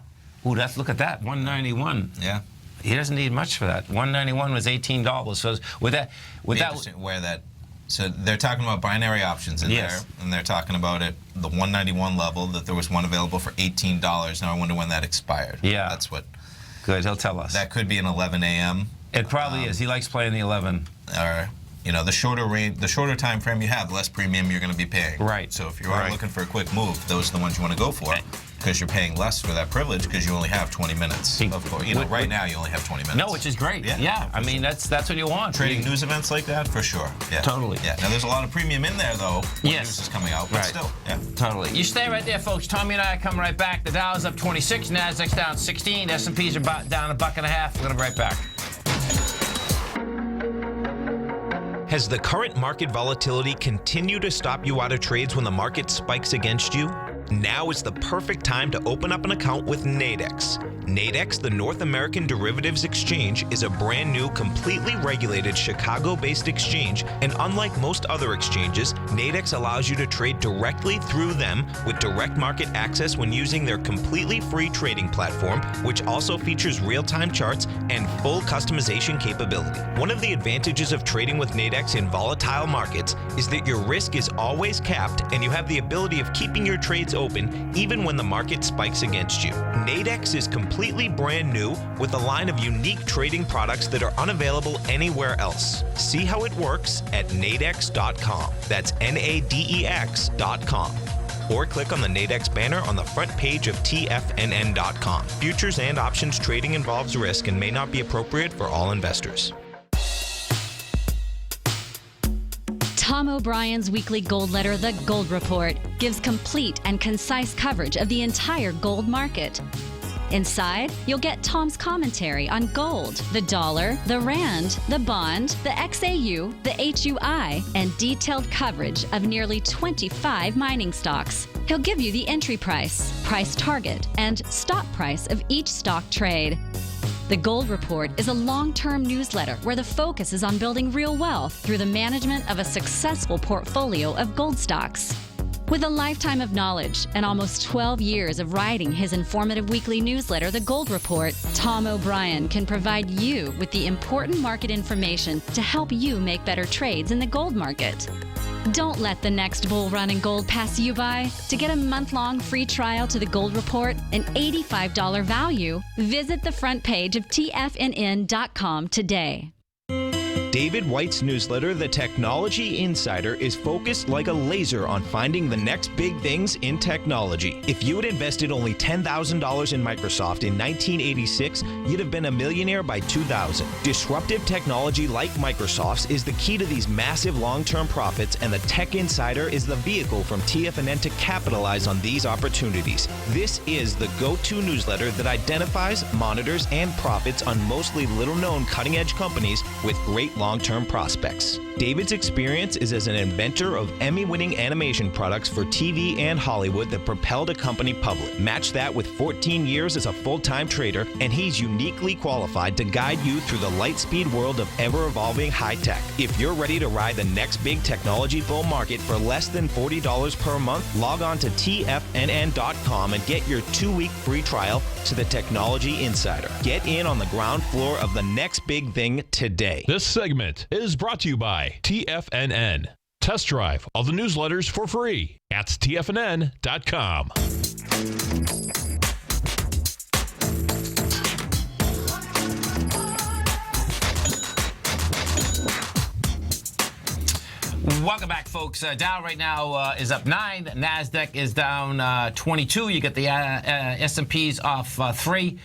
Speaker 2: Ooh, look at that. 191.
Speaker 7: Yeah.
Speaker 2: He doesn't need much for that. 191 was $18. So with that,
Speaker 7: where that. So they're talking about binary options in there, and they're talking about the 191 level, that there was one available for $18. Now I wonder when that expired.
Speaker 2: Yeah.
Speaker 7: That's what.
Speaker 2: Good, he'll tell us.
Speaker 7: That could be an 11 a.m.
Speaker 2: It probably is. He likes playing the 11.
Speaker 7: Or, the shorter time frame you have, the less premium you're going to be paying.
Speaker 2: Right.
Speaker 7: So if you are looking for a quick move, those are the ones you want to go for, because you're paying less for that privilege because you only have 20 minutes. Of course, right now you only have 20 minutes.
Speaker 2: No, which is great. Yeah. I mean, that's what you want.
Speaker 7: Trading news events like that, for sure. Yeah.
Speaker 2: Totally.
Speaker 7: Yeah. Now there's a lot of premium in there though. When news is coming out, but still. Yeah.
Speaker 2: Totally. You stay right there, folks. Tommy and I are coming right back. The Dow's up 26, Nasdaq's down 16, S&P's are down $1.50. We're going to be right back.
Speaker 4: Has the current market volatility continued to stop you out of trades when the market spikes against you? Now is the perfect time to open up an account with Nadex. Nadex, the North American Derivatives Exchange, is a brand new, completely regulated Chicago-based exchange, and unlike most other exchanges, Nadex allows you to trade directly through them with direct market access when using their completely free trading platform, which also features real-time charts and full customization capability. One of the advantages of trading with Nadex in volatile markets is that your risk is always capped and you have the ability of keeping your trades open even when the market spikes against you. Nadex is completely brand new with a line of unique trading products that are unavailable anywhere else. See how it works at nadex.com. That's NADEX.com. Or click on the Nadex banner on the front page of TFNN.com. Futures and options trading involves risk and may not be appropriate for all investors.
Speaker 9: Tom O'Brien's weekly gold letter, The Gold Report, gives complete and concise coverage of the entire gold market. Inside, you'll get Tom's commentary on gold, the dollar, the rand, the bond, the XAU, the HUI, and detailed coverage of nearly 25 mining stocks. He'll give you the entry price, price target, and stop price of each stock trade. The Gold Report is a long-term newsletter where the focus is on building real wealth through the management of a successful portfolio of gold stocks. With a lifetime of knowledge and almost 12 years of writing his informative weekly newsletter, The Gold Report, Tom O'Brien can provide you with the important market information to help you make better trades in the gold market. Don't let the next bull run in gold pass you by. To get a month-long free trial to The Gold Report, an $85 value, visit the front page of TFNN.com today.
Speaker 4: David White's newsletter, The Technology Insider, is focused like a laser on finding the next big things in technology. If you had invested only $10,000 in Microsoft in 1986, you'd have been a millionaire by 2000. Disruptive technology like Microsoft's is the key to these massive long-term profits, and the Tech Insider is the vehicle from TFNN to capitalize on these opportunities. This is the go-to newsletter that identifies, monitors, and profits on mostly little-known cutting-edge companies with great long-term prospects. David's experience is as an inventor of Emmy-winning animation products for TV and Hollywood that propelled a company public. Match that with 14 years as a full-time trader, and he's uniquely qualified to guide you through the light-speed world of ever-evolving high-tech. If you're ready to ride the next big technology bull market for less than $40 per month, log on to TFNN.com and get your 2-week free trial to the Technology Insider. Get in on the ground floor of the next big thing today.
Speaker 1: This segment is brought to you by TFNN. Test drive all the newsletters for free at TFNN.com.
Speaker 2: Welcome back, folks. Dow right now is up 9. Nasdaq is down 22. You get the S&Ps off 3.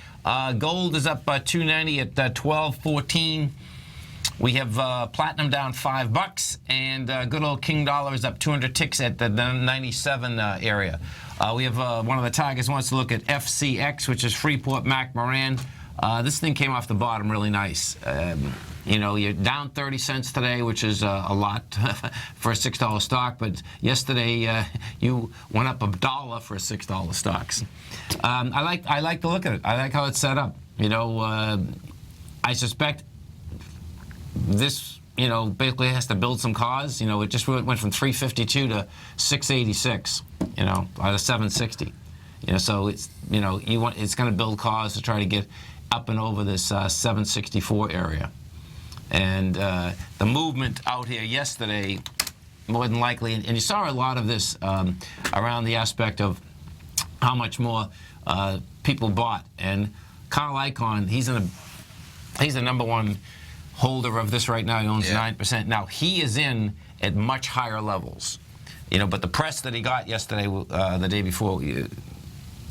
Speaker 2: Gold is up 290 at 12.14. We have platinum down $5, and good old King Dollar is up 200 ticks at the 97 area. We have one of the targets wants to look at FCX, which is Freeport McMoran. This thing came off the bottom really nice. You know, you're down 30 cents today, which is a lot for a $6 stock. But yesterday, you went up $1 for a $6 stocks. I like the look at it. I like how it's set up. You know, I suspect this, you know, basically has to build some cause. You know, it just went from 352 to 686. You know, out of 760. You know, so it's, you know, it's going to build cause to try to get up and over this 764 area. And the movement out here yesterday, more than likely, and you saw a lot of this around the aspect of how much more people bought. And Carl Icahn, he's the number one holder of this right now. He owns 9%. Now, he is in at much higher levels. You know, but the press that he got yesterday, the day before, it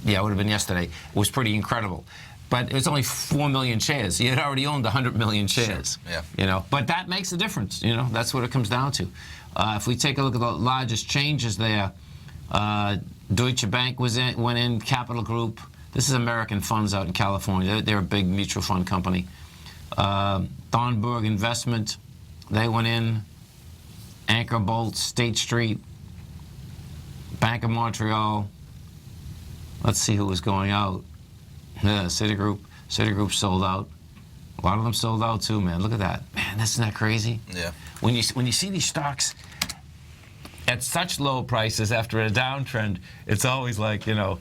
Speaker 2: would have been yesterday, was pretty incredible. But it was only 4 million shares. He had already owned 100 million shares. Sure. Yeah. You know, but that makes a difference. You know, that's what it comes down to. If we take a look at the largest changes there, Deutsche Bank went in, Capital Group. This is American funds out in California. They're a big mutual fund company. Thornburg Investment, they went in. Anchor Bolt, State Street, Bank of Montreal. Let's see who was going out. Yeah, Citigroup. Citigroup sold out. A lot of them sold out too, man. Look at that. Man, isn't that crazy? Yeah. When you see these stocks at such low prices after a downtrend, it's always like, you know.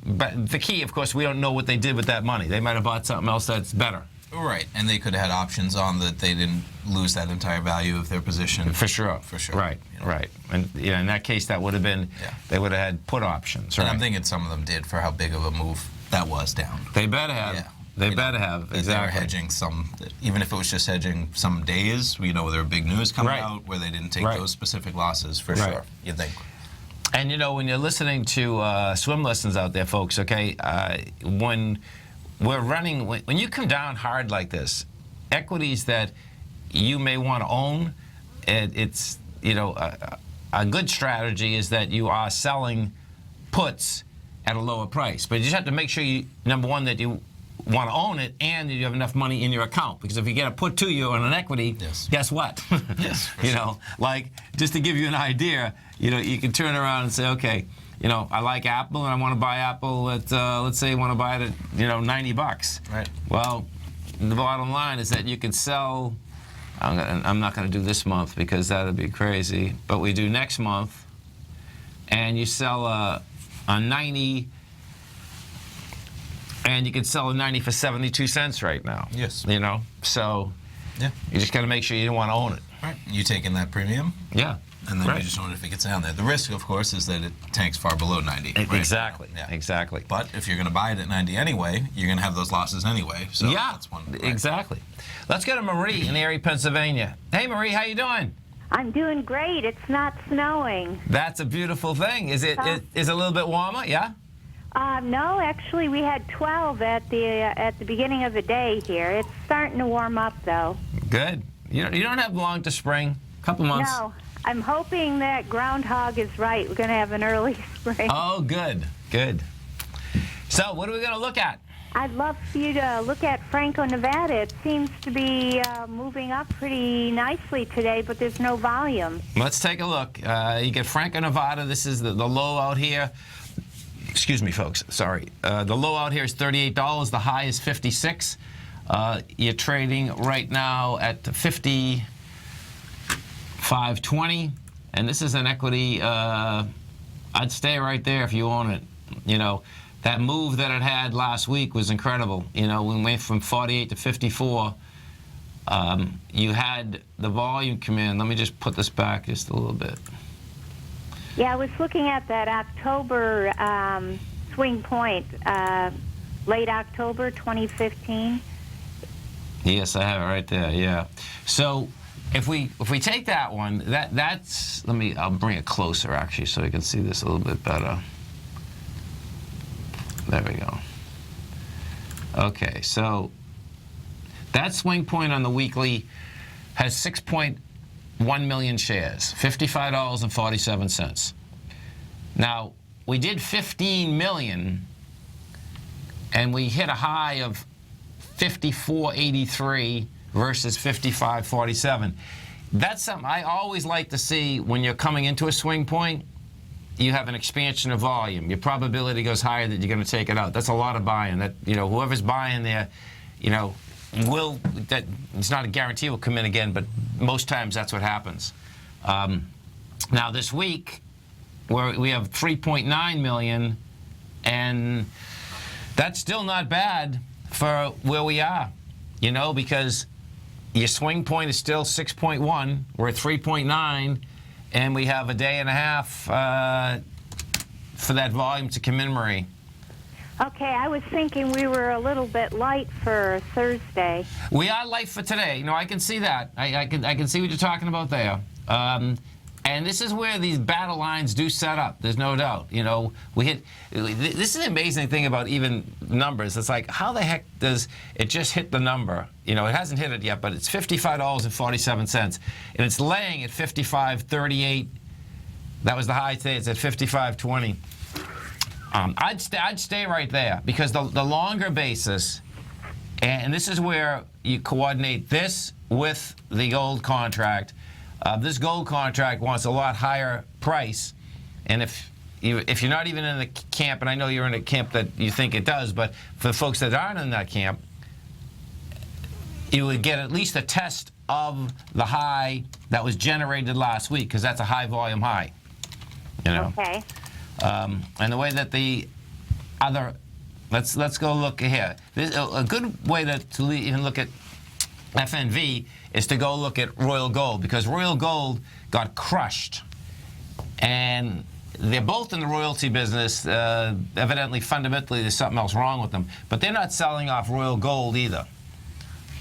Speaker 2: But the key, of course, we don't know what they did with that money. They might have bought something else that's better.
Speaker 7: Right, and they could have had options on that they didn't lose that entire value of their position.
Speaker 2: For sure. For sure. Right, you know. Right. And you know, in that case, that would have been, they would have had put options, right?
Speaker 7: And I'm thinking some of them did for how big of a move that was down.
Speaker 2: They better have. Yeah. They better have. Exactly.
Speaker 7: They were hedging some, even if it was just hedging some days, you know, where there were big news coming out, where they didn't take those specific losses, for sure, you think.
Speaker 2: And, you know, when you're listening to swim lessons out there, folks, okay, when we're running, when you come down hard like this, equities that you may want to own, it's, you know, a good strategy is that you are selling puts at a lower price. But you just have to make sure, number one, that you want to own it and that you have enough money in your account. Because if you get a put to you on an equity, guess what? You know, like, just to give you an idea, you know, you can turn around and say, okay, you know, I like Apple and I want to buy Apple at, let's say I want to buy it at, you know, $90. Right. Well, the bottom line is that you can sell, I'm not going to do this month because that would be crazy, but we do next month, and you sell a 90, and you can sell a 90 for 72 cents right now. Yes. You know, so you just got to make sure you don't want to own it.
Speaker 7: Right. You taking that premium?
Speaker 2: Yeah.
Speaker 7: And then you just own it if it gets down there. The risk, of course, is that it tanks far below 90.
Speaker 2: Exactly. Yeah. Exactly.
Speaker 7: But if you're going to buy it at 90 anyway, you're going to have those losses anyway. So that's one.
Speaker 2: Exactly. Let's go to Marie in Erie, Pennsylvania. Hey, Marie, how you doing?
Speaker 10: I'm doing great. It's not snowing.
Speaker 2: That's a beautiful thing. Is it is it a little bit warmer? Yeah.
Speaker 10: No, actually, we had 12 at the beginning of the day here. It's starting to warm up, though.
Speaker 2: Good. You don't have long to spring. A couple months.
Speaker 10: No. I'm hoping that groundhog is right. We're going to have an early spring.
Speaker 2: Oh, good. Good. So what are we going to look at?
Speaker 10: I'd love for you to look at Franco-Nevada. It seems to be moving up pretty nicely today, but there's no volume.
Speaker 2: Let's take a look. You get Franco-Nevada. This is the low out here. Excuse me, folks. Sorry. The low out here is $38. The high is $56. You're trading right now at $55.20, and this is an equity. I'd stay right there if you own it. You know, that move that it had last week was incredible. You know, when we went from 48 to 54, you had the volume come in. Let me just put this back just a little bit.
Speaker 10: Yeah, I was looking at that October swing point, late October 2015.
Speaker 2: Yes, I have it right there. Yeah. So if we take that one, that's I'll bring it closer actually so you can see this a little bit better. There we go. Okay, so that swing point on the weekly has 6.1 million shares, $55.47. Now, we did 15 million, and we hit a high of 54.83 versus 55.47. That's something I always like to see when you're coming into a swing point. You have an expansion of volume. Your probability goes higher that you're going to take it out. That's a lot of buying. That, you know, whoever's buying there, you know, that it's not a guarantee will come in again, but most times that's what happens. Now this week, we have 3.9 million, and that's still not bad for where we are, you know, because your swing point is still 6.1. We're at 3.9, and we have a day and a half for that volume to commemorate.
Speaker 10: Okay, I was thinking we were a little bit light for Thursday.
Speaker 2: We are light for today. You know, I can see that. I can see what you're talking about there. And this is where these battle lines do set up. There's no doubt. You know, this is the amazing thing about even numbers. It's like, how the heck does it just hit the number? You know, it hasn't hit it yet, but it's $55.47, and it's laying at 55.38. That was the high today. It's at 55.20. I'd stay right there, because the longer basis, and this is where you coordinate this with the gold contract. This gold contract wants a lot higher price, and if you're not even in the camp, and I know you're in a camp that you think it does, but for the folks that aren't in that camp, you would get at least a test of the high that was generated last week, because that's a high volume high. You know.
Speaker 10: Okay.
Speaker 2: And the way that the other, let's go look here. A good way to even look at FNV is to go look at Royal Gold, because Royal Gold got crushed, and they're both in the royalty business. Evidently, fundamentally, there's something else wrong with them, but they're not selling off Royal Gold either.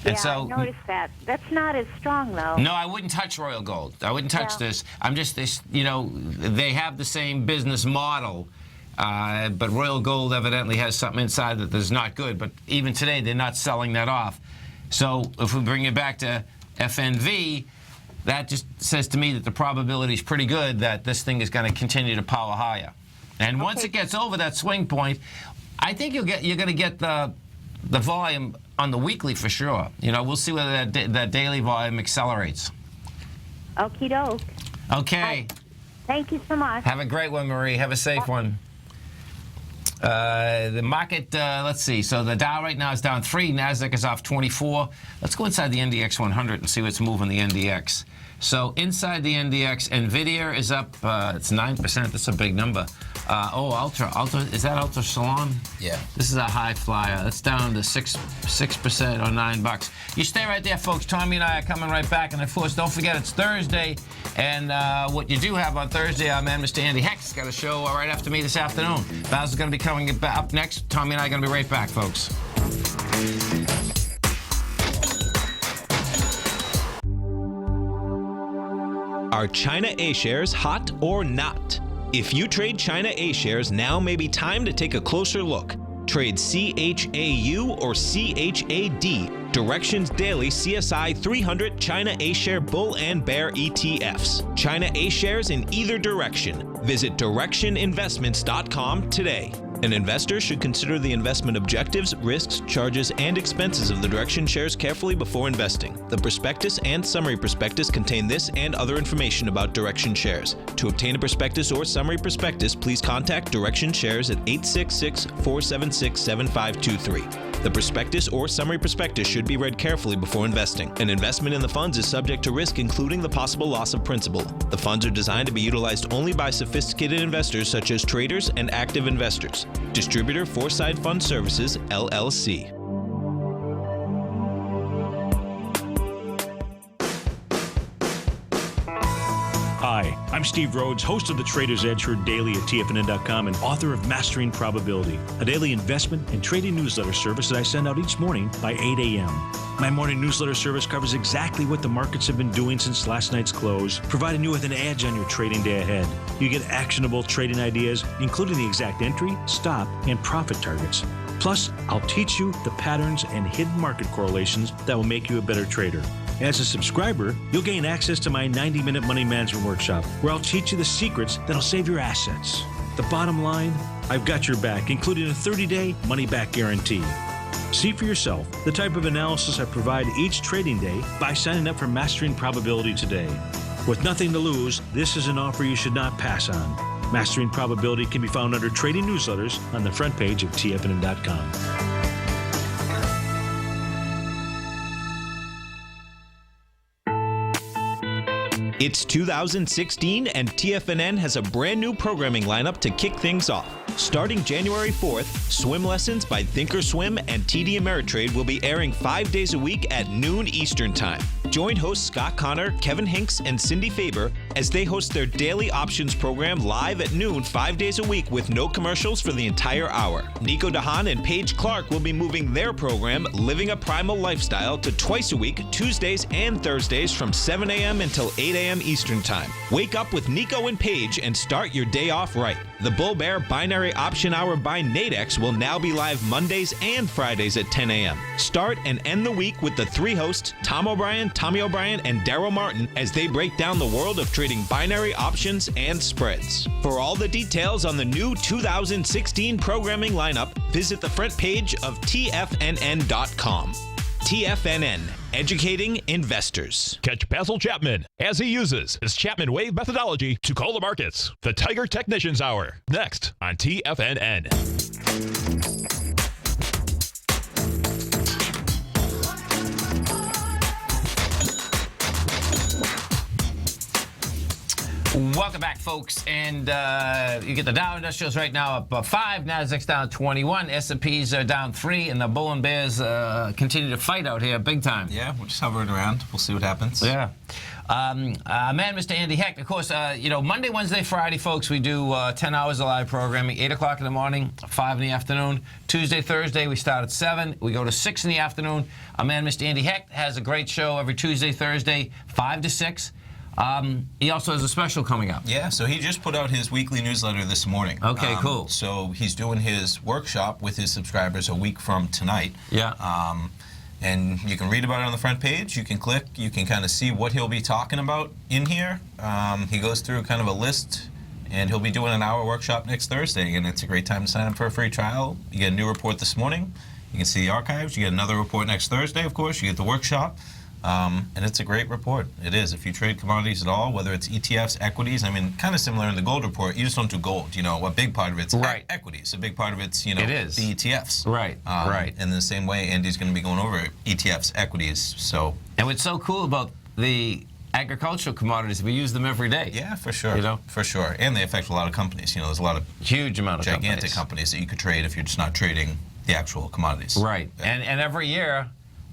Speaker 10: Yeah,
Speaker 2: and so,
Speaker 10: I noticed that. That's not as strong, though.
Speaker 2: No, I wouldn't touch Royal Gold. I wouldn't touch this. I'm just this. You know, they have the same business model, but Royal Gold evidently has something inside that is not good. But even today, they're not selling that off. So if we bring it back to FNV, that just says to me that the probability is pretty good that this thing is going to continue to power higher. And once it gets over that swing point, I think you're going to get the volume on the weekly for sure. You know, we'll see whether that daily volume accelerates.
Speaker 10: Okie doke.
Speaker 2: Okay.
Speaker 10: Thank you so much.
Speaker 2: Have a great one, Marie. Have a safe one. The market, let's see. So the Dow right now is down 3. NASDAQ is off 24. Let's go inside the NDX 100 and see what's moving the NDX. So inside the NDX, NVIDIA is up. It's 9%. That's a big number. Ultra. Is that Ultra Salon?
Speaker 7: Yeah.
Speaker 2: This is a high flyer. That's down to 6% or $9. You stay right there, folks. Tommy and I are coming right back. And of course, don't forget it's Thursday. And what you do have on Thursday, our man, Mr. Andy Heck's got a show right after me this afternoon. Baz is going to be coming up next. Tommy and I are going to be right back, folks.
Speaker 4: Are China A-shares hot or not? If you trade China A-shares, now may be time to take a closer look. Trade CHAU or CHAD, Directions Daily CSI 300 China A-share Bull and Bear ETFs. China A-shares in either direction. Visit directioninvestments.com today. An investor should consider the investment objectives, risks, charges, and expenses of the Direction shares carefully before investing. The prospectus and summary prospectus contain this and other information about Direction shares. To obtain a prospectus or summary prospectus, please contact Direction shares at 866-476-7523. The prospectus or summary prospectus should be read carefully before investing. An investment in the funds is subject to risk, including the possible loss of principal. The funds are designed to be utilized only by sophisticated investors such as traders and active investors. Distributor Foreside Fund Services, LLC.
Speaker 11: Hi, I'm Steve Rhodes, host of the Trader's Edge, heard daily at TFNN.com and author of Mastering Probability, a daily investment and trading newsletter service that I send out each morning by 8 a.m. My morning newsletter service covers exactly what the markets have been doing since last night's close, providing you with an edge on your trading day ahead. You get actionable trading ideas, including the exact entry, stop, and profit targets. Plus, I'll teach you the patterns and hidden market correlations that will make you a better trader. As a subscriber, you'll gain access to my 90-minute money management workshop, where I'll teach you the secrets that'll save your assets. The bottom line, I've got your back, including a 30-day money-back guarantee. See for yourself the type of analysis I provide each trading day by signing up for Mastering Probability today. With nothing to lose, this is an offer you should not pass on. Mastering Probability can be found under Trading Newsletters on the front page of TFNN.com.
Speaker 4: It's 2016 and TFNN has a brand new programming lineup to kick things off. Starting January 4th, Swim Lessons by Thinkorswim and TD Ameritrade will be airing 5 days a week at noon Eastern Time. Join hosts Scott Connor, Kevin Hinks, and Cindy Faber as they host their daily options program live at noon 5 days a week with no commercials for the entire hour. Nico DeHaan and Paige Clark will be moving their program, Living a Primal Lifestyle, to twice a week, Tuesdays and Thursdays from 7 a.m. until 8 a.m. Eastern Time. Wake up with Nico and Paige and start your day off right. The Bull Bear Binary Option Hour by Nadex will now be live Mondays and Fridays at 10 a.m. Start and end the week with the three hosts, Tom O'Brien, Tommy O'Brien, and Daryl Martin, as they break down the world of trading binary options and spreads. For all the details on the new 2016 programming lineup, visit the front page of TFNN.com. TFNN, educating investors.
Speaker 1: Catch Basil Chapman as he uses his Chapman Wave methodology to call the markets. The Tiger Technicians Hour, next on TFNN.
Speaker 2: Welcome back, folks. And you get the Dow Industrials right now up 5, Nasdaq's down 21, S&Ps are down 3, and the Bull and Bears continue to fight out here big time.
Speaker 7: Yeah, we're just hovering around. We'll see what happens.
Speaker 2: Yeah. Mr. Andy Hecht, of course, Monday, Wednesday, Friday, folks, we do 10 hours of live programming, 8 o'clock in the morning, 5 in the afternoon. Tuesday, Thursday, we start at 7. We go to 6 in the afternoon. Our man, Mr. Andy Hecht, has a great show every Tuesday, Thursday, 5 to 6. He also has a special coming up.
Speaker 7: Yeah, so he just put out his weekly newsletter this morning.
Speaker 2: Okay, cool.
Speaker 7: So he's doing his workshop with his subscribers a week from tonight.
Speaker 2: Yeah.
Speaker 7: And you can read about it on the front page. You can click. You can kind of see what he'll be talking about in here. He goes through kind of a list, and he'll be doing an hour workshop next Thursday, and it's a great time to sign up for a free trial. You get a new report this morning. You can see the archives. You get another report next Thursday, of course. You get the workshop. And it's a great report. It is. If you trade commodities at all, whether it's ETFs, equities, I mean, kind of similar in the gold report, you just don't do gold. You know, a big part of it's equities. A big part of it's, it is. The ETFs.
Speaker 2: Right, right.
Speaker 7: And in the same way, Andy's going to be going over ETFs, equities. So.
Speaker 2: And what's so cool about the agricultural commodities, we use them every day.
Speaker 7: Yeah, for sure. For sure. And they affect a lot of companies. There's a lot of
Speaker 2: huge amount of
Speaker 7: gigantic companies that you could trade if you're just not trading the actual commodities.
Speaker 2: Right. Yeah. And every year,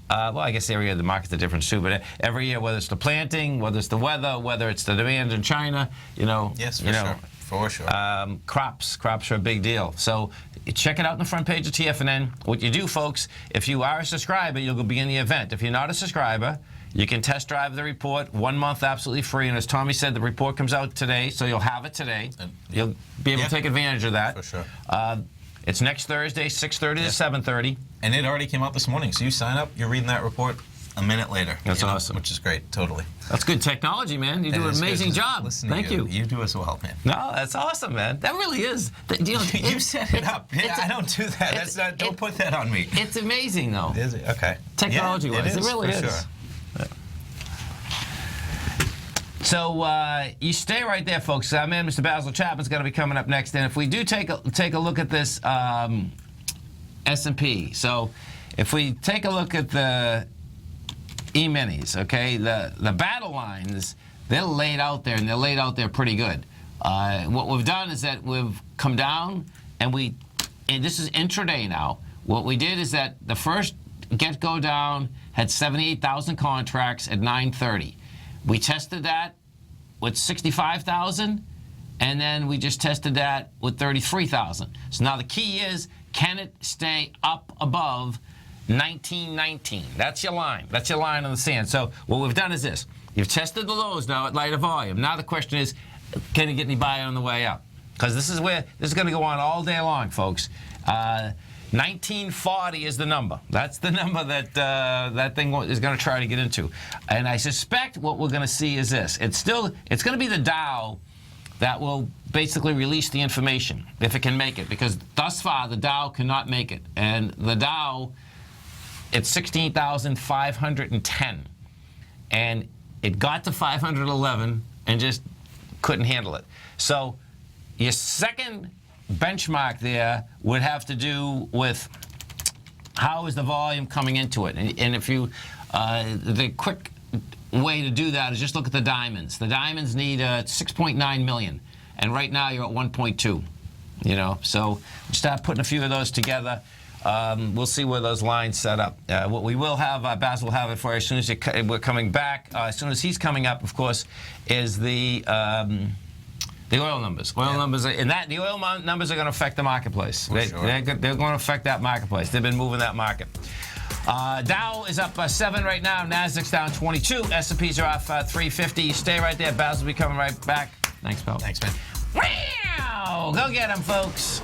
Speaker 2: well, I guess every year the markets are different too, but every year, whether it's the planting, whether it's the weather, whether it's the demand in China,
Speaker 7: Yes, for sure. For sure.
Speaker 2: Crops are a big deal. So check it out on the front page of TFNN. What you do, folks, if you are a subscriber, you'll be in the event. If you're not a subscriber, you can test drive the report, 1 month absolutely free. And as Tommy said, the report comes out today, so you'll have it today. You'll be able to take advantage of that.
Speaker 7: For sure.
Speaker 2: It's next Thursday, 6:30 to 7:30.
Speaker 7: And it already came out this morning. So you sign up, you're reading that report a minute later.
Speaker 2: That's awesome.
Speaker 7: Which is great, totally.
Speaker 2: That's good technology, man. You do an amazing job. Thank you.
Speaker 7: You do as well, man.
Speaker 2: No, that's awesome, man. That really is.
Speaker 7: You set it up. I don't do that. Don't put that on me.
Speaker 2: It's amazing, though.
Speaker 7: Is it? Okay.
Speaker 2: Technology-wise, it really is.
Speaker 7: Sure.
Speaker 2: So you stay right there, folks. Our man, Mr. Basil Chapman's going to be coming up next. And if we do take a look at this S&P, so if we take a look at the E-minis, okay, the battle lines, they're laid out there, and they're laid out there pretty good. What we've done is that we've come down, and this is intraday now. What we did is that the first get-go down had 78,000 contracts at 9:30. We tested that with 65,000, and then we just tested that with 33,000. So now the key is, can it stay up above 1919? That's your line. That's your line in the sand. So what we've done is this. You've tested the lows now at lighter volume. Now the question is, can you get any buy on the way up? Because this is going to go on all day long, folks. 1940 is the number. That's the number that that thing is going to try to get into. And I suspect what we're going to see is this. It's going to be the Dow that will basically release the information, if it can make it. Because thus far, the Dow cannot make it. And the Dow it's 16,510. And it got to 511 and just couldn't handle it. So your second benchmark there would have to do with how is the volume coming into it. And if you, the quick way to do that is just look at the diamonds. The diamonds need 6.9 million, and right now you're at 1.2. You know, so start putting a few of those together. We'll see where those lines set up. What we will have, Basil will have it for you as soon as we're coming back. As soon as he's coming up, of course, is the oil numbers. Oil numbers, and the oil numbers are going to affect the marketplace. They're going to affect that marketplace. They've been moving that market. Dow is up 7 right now. Nasdaq's down 22. S&Ps are off 350. Stay right there. Basil will be coming right back. Thanks, pal.
Speaker 7: Thanks, man.
Speaker 2: Wow! Go get them, folks.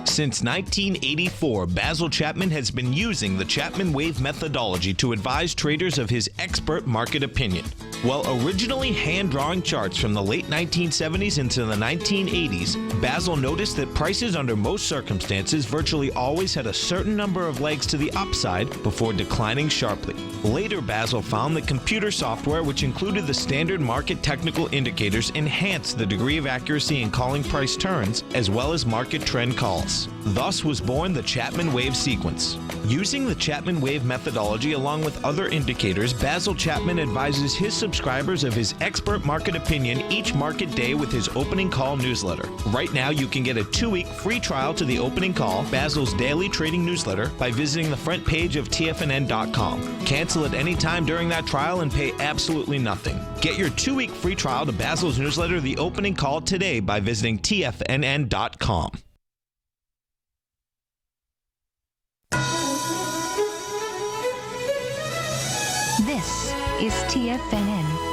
Speaker 4: Since 1984, Basil Chapman has been using the Chapman Wave methodology to advise traders of his expert market opinion. While originally hand-drawing charts from the late 1970s into the 1980s, Basil noticed that prices under most circumstances virtually always had a certain number of legs to the upside before declining sharply. Later, Basil found that computer software, which included the standard market technical indicators, enhanced the degree of accuracy in calling price turns, as well as market trend calls. Thus was born the Chapman Wave sequence. Using the Chapman Wave methodology along with other indicators, Basil Chapman advises his subscribers of his expert market opinion each market day with his opening call newsletter. Right now, you can get a 2-week free trial to the opening call, Basil's daily trading newsletter, by visiting the front page of TFNN.com. Cancel at any time during that trial and pay absolutely nothing. Get your 2-week free trial to Basil's newsletter, The Opening Call, today by visiting TFNN.com.
Speaker 12: This is TFNN.